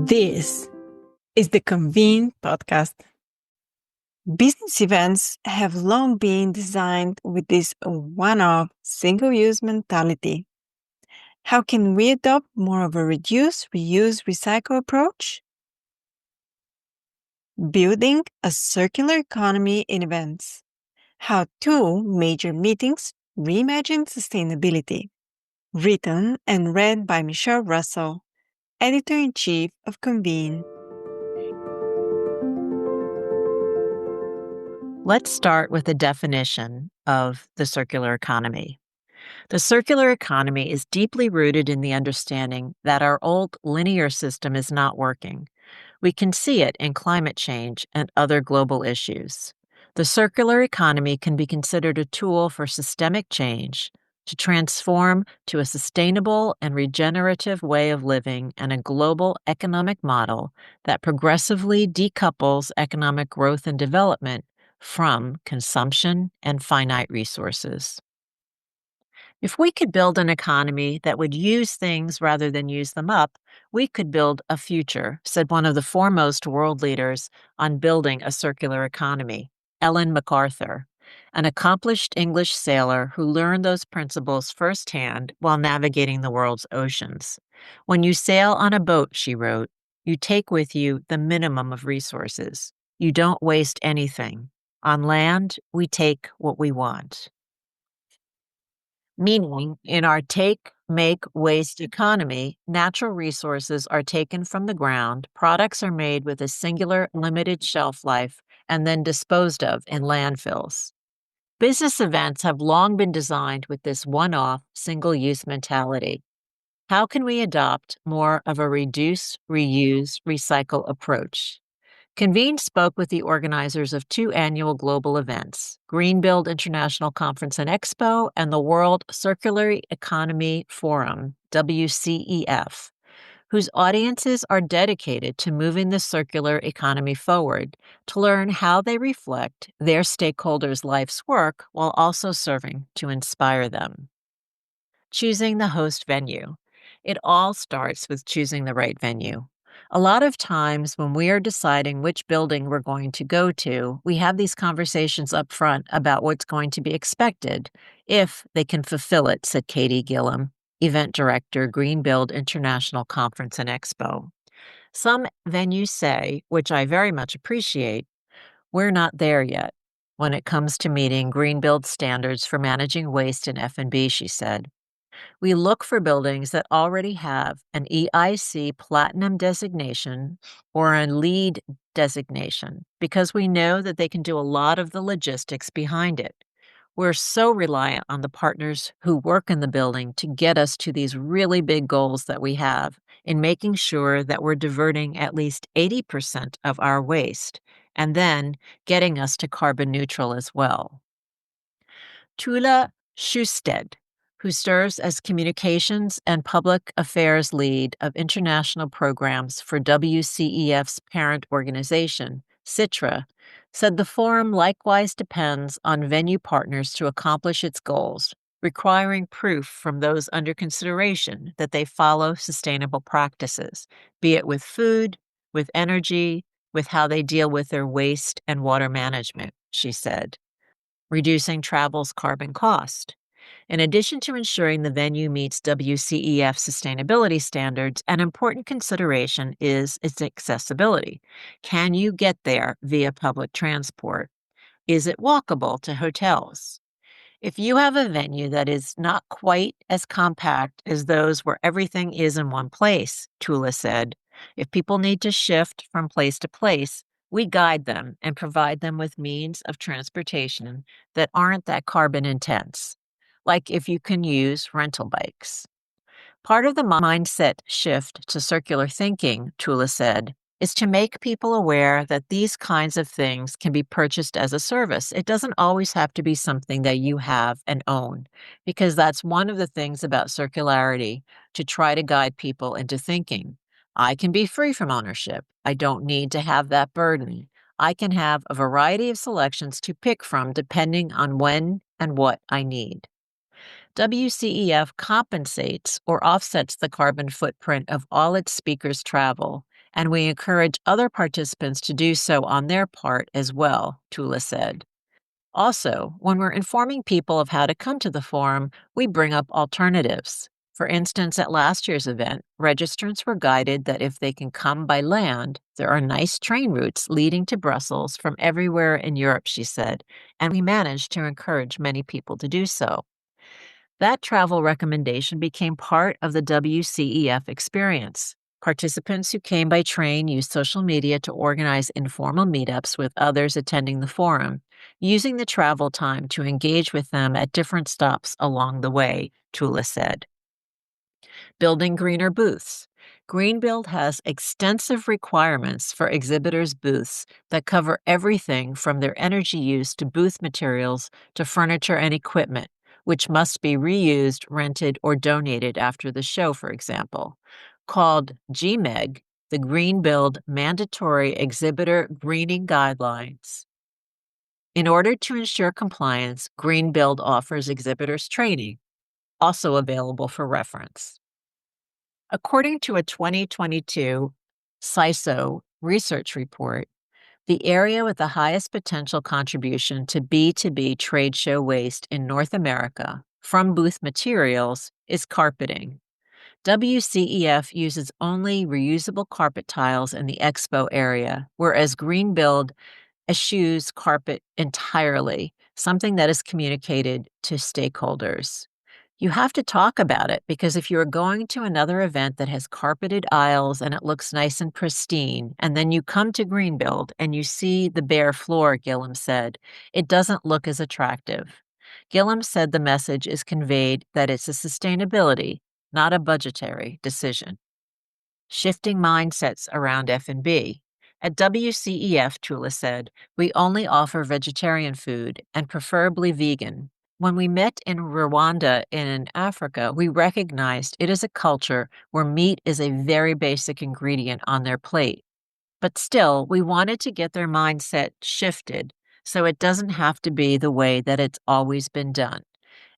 This is the Convene podcast. Business events have long been designed with this one-off, single-use mentality. How can we adopt more of a reduce, reuse, recycle approach? Building a circular economy in events. How two major meetings reimagined sustainability. Written and read by Michelle Russell, Editor-in-Chief of Convene. Let's start with a definition of the circular economy. The circular economy is deeply rooted in the understanding that our old linear system is not working. We can see it in climate change and other global issues. The circular economy can be considered a tool for systemic change to transform to a sustainable and regenerative way of living and a global economic model that progressively decouples economic growth and development from consumption and finite resources. If we could build an economy that would use things rather than use them up, we could build a future, said one of the foremost world leaders on building a circular economy, Ellen MacArthur, an accomplished English sailor who learned those principles firsthand while navigating the world's oceans. When you sail on a boat, she wrote, you take with you the minimum of resources. You don't waste anything. On land, we take what we want. Meaning, in our take, make, waste economy, natural resources are taken from the ground, products are made with a singular, limited shelf life, and then disposed of in landfills. Business events have long been designed with this one-off, single-use mentality. How can we adopt more of a reduce, reuse, recycle approach? Convene spoke with the organizers of two annual global events, Greenbuild International Conference and Expo and the World Circular Economy Forum, WCEF, whose audiences are dedicated to moving the circular economy forward to learn how they reflect their stakeholders' life's work while also serving to inspire them. Choosing the host venue. It all starts with choosing the right venue. A lot of times when we are deciding which building we're going to go to, we have these conversations up front about what's going to be expected, if they can fulfill it, said Katie Gillum, event director, Greenbuild International Conference and Expo. Some venues say, which I very much appreciate, we're not there yet when it comes to meeting Greenbuild standards for managing waste in F&B, she said. We look for buildings that already have an EIC Platinum designation or a LEED designation because we know that they can do a lot of the logistics behind it. We're so reliant on the partners who work in the building to get us to these really big goals that we have in making sure that we're diverting at least 80% of our waste and then getting us to carbon neutral as well. Tula Schusted, who serves as Communications and Public Affairs Lead of International Programs for WCEF's parent organization, Citra, said the forum likewise depends on venue partners to accomplish its goals, requiring proof from those under consideration that they follow sustainable practices, be it with food, with energy, with how they deal with their waste and water management, she said. Reducing travel's carbon cost. In addition to ensuring the venue meets WCEF sustainability standards, an important consideration is its accessibility. Can you get there via public transport? Is it walkable to hotels? If you have a venue that is not quite as compact as those where everything is in one place, Tula said, if people need to shift from place to place, we guide them and provide them with means of transportation that aren't that carbon intense, like if you can use rental bikes. Part of the mindset shift to circular thinking, Tula said, is to make people aware that these kinds of things can be purchased as a service. It doesn't always have to be something that you have and own, because that's one of the things about circularity, to try to guide people into thinking, I can be free from ownership. I don't need to have that burden. I can have a variety of selections to pick from depending on when and what I need. WCEF compensates or offsets the carbon footprint of all its speakers' travel and we encourage other participants to do so on their part as well, Tula said. Also, when we're informing people of how to come to the forum, we bring up alternatives. For instance, at last year's event, registrants were guided that if they can come by land, there are nice train routes leading to Brussels from everywhere in Europe, she said, and we managed to encourage many people to do so. That travel recommendation became part of the WCEF experience. Participants who came by train used social media to organize informal meetups with others attending the forum, using the travel time to engage with them at different stops along the way, Tula said. Building greener booths. Greenbuild has extensive requirements for exhibitors' booths that cover everything from their energy use to booth materials to furniture and equipment, which must be reused, rented, or donated after the show, for example. Called GMEG, the Greenbuild Mandatory Exhibitor Greening Guidelines. In order to ensure compliance, Greenbuild offers exhibitors training, also available for reference. According to a 2022 CISO research report, the area with the highest potential contribution to B2B trade show waste in North America from booth materials is carpeting. WCEF uses only reusable carpet tiles in the expo area, whereas Greenbuild eschews carpet entirely, something that is communicated to stakeholders. You have to talk about it because if you are going to another event that has carpeted aisles and it looks nice and pristine, and then you come to Greenbuild and you see the bare floor, Gillum said, it doesn't look as attractive. Gillum said the message is conveyed that it's a sustainability, not a budgetary decision. Shifting mindsets around F&B. At WCEF, Tula said, we only offer vegetarian food and preferably vegan. When we met in Rwanda in Africa, we recognized it is a culture where meat is a very basic ingredient on their plate. But still, we wanted to get their mindset shifted so it doesn't have to be the way that it's always been done.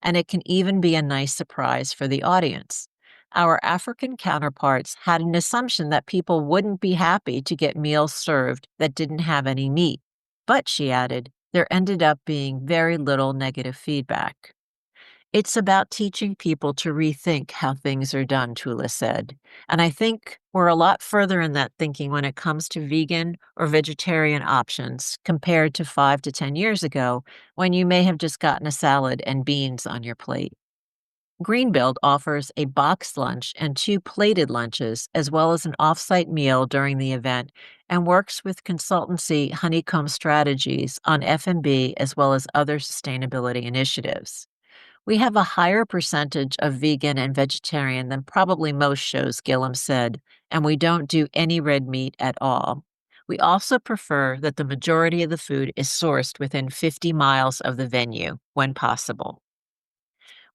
And it can even be a nice surprise for the audience. Our African counterparts had an assumption that people wouldn't be happy to get meals served that didn't have any meat. But, she added, there ended up being very little negative feedback. It's about teaching people to rethink how things are done, Tula said. And I think we're a lot further in that thinking when it comes to vegan or vegetarian options compared to 5 to 10 years ago when you may have just gotten a salad and beans on your plate. Greenbuild offers a boxed lunch and 2 plated lunches, as well as an off-site meal during the event, and works with consultancy Honeycomb Strategies on F&B as well as other sustainability initiatives. We have a higher percentage of vegan and vegetarian than probably most shows, Gillum said, and we don't do any red meat at all. We also prefer that the majority of the food is sourced within 50 miles of the venue, when possible.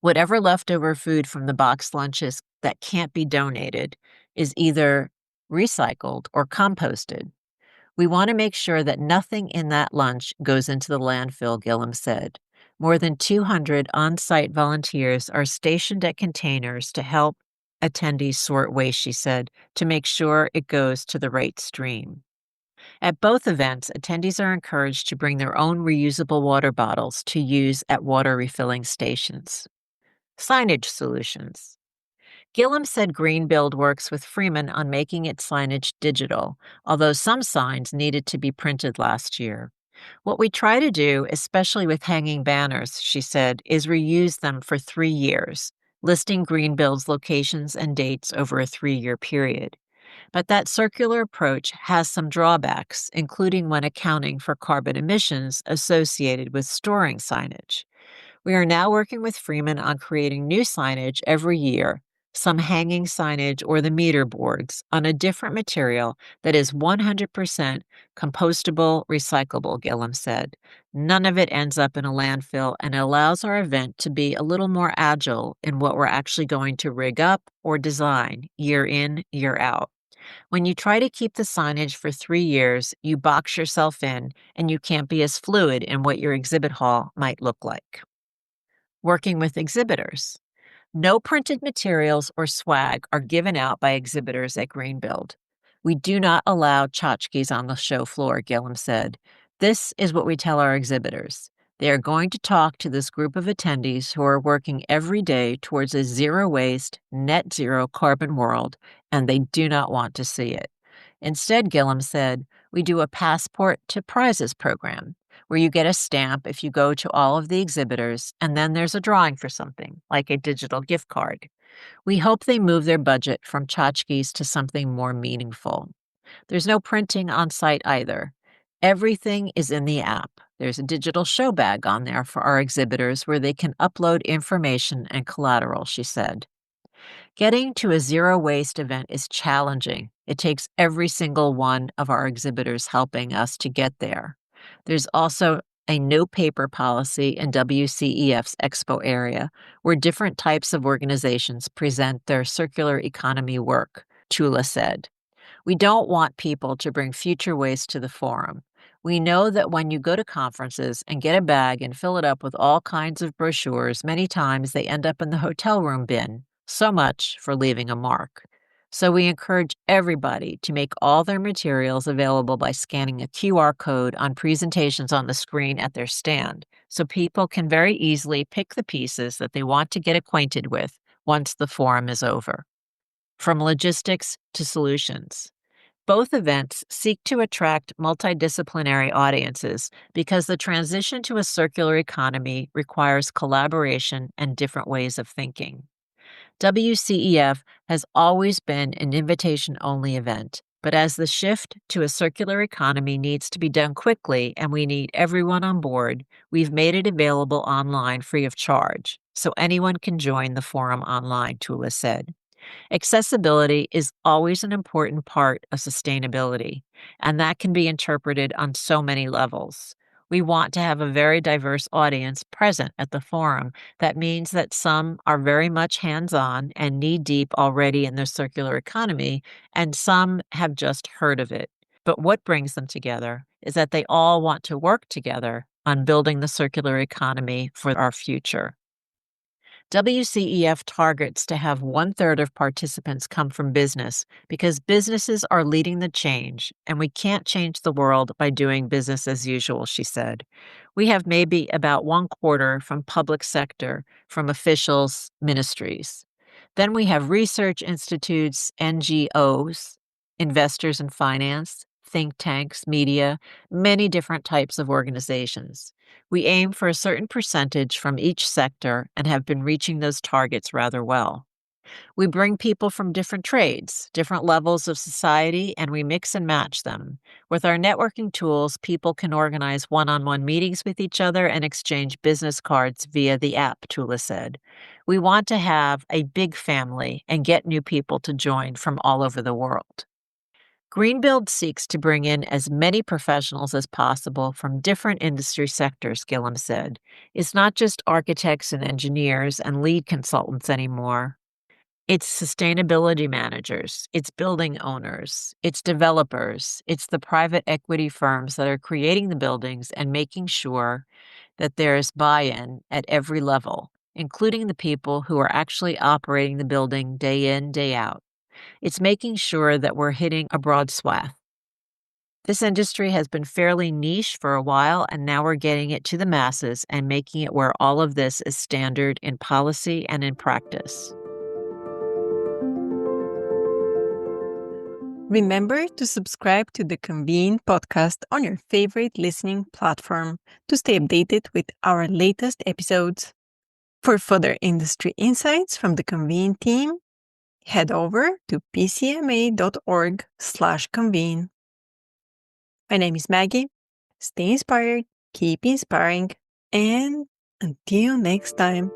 Whatever leftover food from the boxed lunches that can't be donated is either recycled or composted. We want to make sure that nothing in that lunch goes into the landfill, Gillum said. More than 200 on-site volunteers are stationed at containers to help attendees sort waste, she said, to make sure it goes to the right stream. At both events, attendees are encouraged to bring their own reusable water bottles to use at water refilling stations. Signage solutions. Gillum said Greenbuild works with Freeman on making its signage digital, although some signs needed to be printed last year. What we try to do, especially with hanging banners, she said, is reuse them for 3 years, listing Greenbuild's locations and dates over a 3-year period. But that circular approach has some drawbacks, including when accounting for carbon emissions associated with storing signage. We are now working with Freeman on creating new signage every year, some hanging signage or the meter boards on a different material that is 100% compostable, recyclable, Gillum said. None of it ends up in a landfill and allows our event to be a little more agile in what we're actually going to rig up or design year in, year out. When you try to keep the signage for 3 years, you box yourself in and you can't be as fluid in what your exhibit hall might look like. Working with exhibitors. No printed materials or swag are given out by exhibitors at Greenbuild. We do not allow tchotchkes on the show floor, Gillum said. This is what we tell our exhibitors. They are going to talk to this group of attendees who are working every day towards a zero waste, net zero carbon world, and they do not want to see it. Instead, Gillum said, we do a passport to prizes program where you get a stamp if you go to all of the exhibitors, and then there's a drawing for something, like a digital gift card. We hope they move their budget from tchotchkes to something more meaningful. There's no printing on site either. Everything is in the app. There's a digital show bag on there for our exhibitors where they can upload information and collateral, she said. Getting to a zero waste event is challenging. It takes every single one of our exhibitors helping us to get there. There's also a no paper policy in WCEF's expo area where different types of organizations present their circular economy work, Tula said. We don't want people to bring future waste to the forum. We know that when you go to conferences and get a bag and fill it up with all kinds of brochures, many times they end up in the hotel room bin. So much for leaving a mark. So we encourage everybody to make all their materials available by scanning a QR code on presentations on the screen at their stand, so people can very easily pick the pieces that they want to get acquainted with once the forum is over. From logistics to solutions. Both events seek to attract multidisciplinary audiences because the transition to a circular economy requires collaboration and different ways of thinking. WCEF has always been an invitation-only event, but as the shift to a circular economy needs to be done quickly and we need everyone on board, we've made it available online free of charge, so anyone can join the forum online, Tula said. Accessibility is always an important part of sustainability, and that can be interpreted on so many levels. We want to have a very diverse audience present at the forum. That means that some are very much hands-on and knee-deep already in the circular economy, and some have just heard of it. But what brings them together is that they all want to work together on building the circular economy for our future. WCEF targets to have 1/3 of participants come from business because businesses are leading the change, and we can't change the world by doing business as usual, she said. We have maybe about 1/4 from public sector, from officials, ministries. Then we have research institutes, NGOs, investors in finance, think tanks, media, many different types of organizations. We aim for a certain percentage from each sector and have been reaching those targets rather well. We bring people from different trades, different levels of society, and we mix and match them. With our networking tools, people can organize one-on-one meetings with each other and exchange business cards via the app, Tula said. We want to have a big family and get new people to join from all over the world. Greenbuild seeks to bring in as many professionals as possible from different industry sectors, Gillum said. It's not just architects and engineers and lead consultants anymore. It's sustainability managers, it's building owners, it's developers, it's the private equity firms that are creating the buildings and making sure that there's buy-in at every level, including the people who are actually operating the building day in, day out. It's making sure that we're hitting a broad swath. This industry has been fairly niche for a while, and now we're getting it to the masses and making it where all of this is standard in policy and in practice. Remember to subscribe to the Convene podcast on your favorite listening platform to stay updated with our latest episodes. For further industry insights from the Convene team, head over to pcma.org/convene. My name is Maggie. Stay inspired, keep inspiring, and until next time.